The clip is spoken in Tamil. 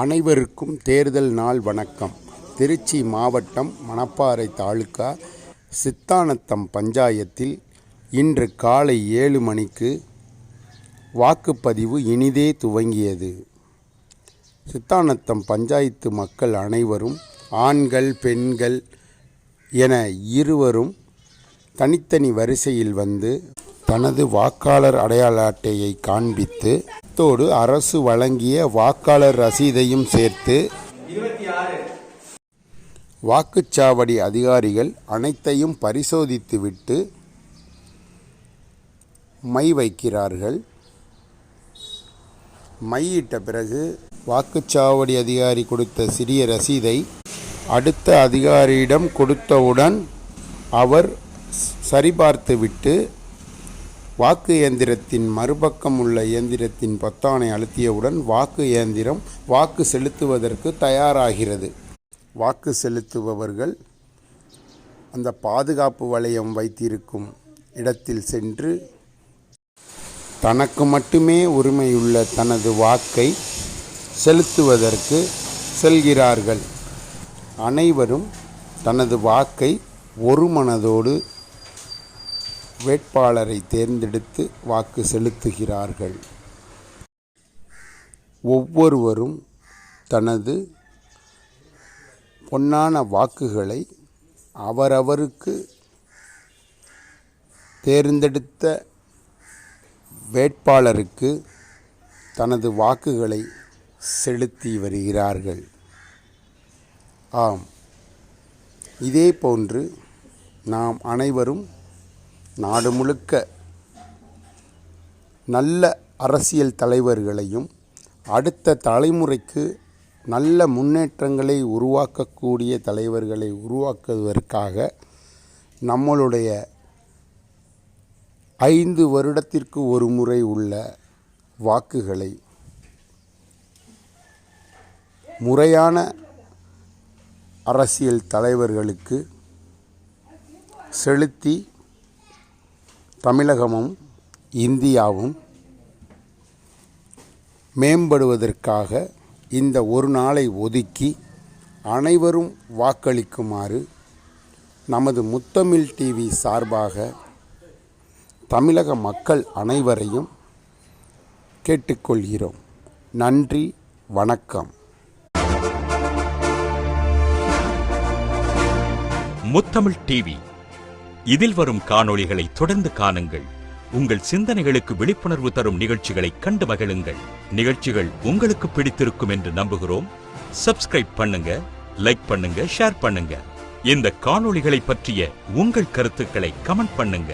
அனைவருக்கும் தேர்தல் நாள் வணக்கம். திருச்சி மாவட்டம் மணப்பாறை தாலுகா சித்தானத்தம் பஞ்சாயத்தில் இன்று காலை 7 மணிக்கு வாக்குப்பதிவு இனிதே துவங்கியது. சித்தானத்தம் பஞ்சாயத்து மக்கள் அனைவரும் ஆண்கள் பெண்கள் என இருவரும் தனித்தனி வரிசையில் வந்து தனது வாக்காளர் அடையாள அட்டையை காண்பித்து அத்தோடு அரசு வழங்கிய வாக்காளர் ரசீதையும் சேர்த்து வாக்குச்சாவடி அதிகாரிகள் அனைத்தையும் பரிசோதித்துவிட்டு மை வைக்கிறார்கள். மையிட்ட பிறகு வாக்குச்சாவடி அதிகாரி கொடுத்த சிறிய ரசீதை அடுத்த அதிகாரியிடம் கொடுத்தவுடன் அவர் சரிபார்த்துவிட்டு வாக்கு இயந்திரத்தின் மறுபக்கம் உள்ள இயந்திரத்தின் பொத்தானை அழுத்தியவுடன் வாக்கு இயந்திரம் வாக்கு செலுத்துவதற்கு தயாராகிறது. வாக்கு செலுத்துபவர்கள் அந்த பாதுகாப்பு வளையம் வைத்திருக்கும் இடத்தில் சென்று தனக்கு மட்டுமே உரிமையுள்ள தனது வாக்கை செலுத்துவதற்கு செல்கிறார்கள். அனைவரும் தனது வாக்கை ஒரு மனதோடு வேட்பாளரை தேர்ந்தெடுத்து வாக்கு செலுத்துகிறார்கள். ஒவ்வொருவரும் தனது பொன்னான வாக்குகளை அவரவருக்கு தேர்ந்தெடுத்த வேட்பாளருக்கு தனது வாக்குகளை செலுத்தி வருகிறார்கள். ஆம், இதே போன்று நாம் அனைவரும் நாடு முழுக்க நல்ல அரசியல் தலைவர்களையும் அடுத்த தலைமுறைக்கு நல்ல முன்னேற்றங்களை உருவாக்கக்கூடிய தலைவர்களை உருவாக்குவதற்காக நம்மளுடைய 5 வருடத்திற்கு ஒரு முறை உள்ள வாக்குகளை முறையான அரசியல் தலைவர்களுக்கு செலுத்தி தமிழகமும் இந்தியாவும் மேம்படுவதற்காக இந்த ஒரு நாளை ஒதுக்கி அனைவரும் வாக்களிக்குமாறு நமது முத்தமிழ் டிவி சார்பாக தமிழக மக்கள் அனைவரையும் கேட்டுக்கொள்கிறோம். நன்றி, வணக்கம். முத்தமிழ் டிவி, இதில் வரும் காணொளிகளை தொடர்ந்து காணுங்கள். உங்கள் சிந்தனைகளுக்கு விழிப்புணர்வு தரும் நிகழ்ச்சிகளை கண்டு மகிழுங்கள். நிகழ்ச்சிகள் உங்களுக்கு பிடித்திருக்கும் என்று நம்புகிறோம். சப்ஸ்கிரைப் பண்ணுங்க, லைக் பண்ணுங்க, ஷேர் பண்ணுங்க. இந்த காணொளிகளை பற்றிய உங்கள் கருத்துக்களை கமெண்ட் பண்ணுங்க.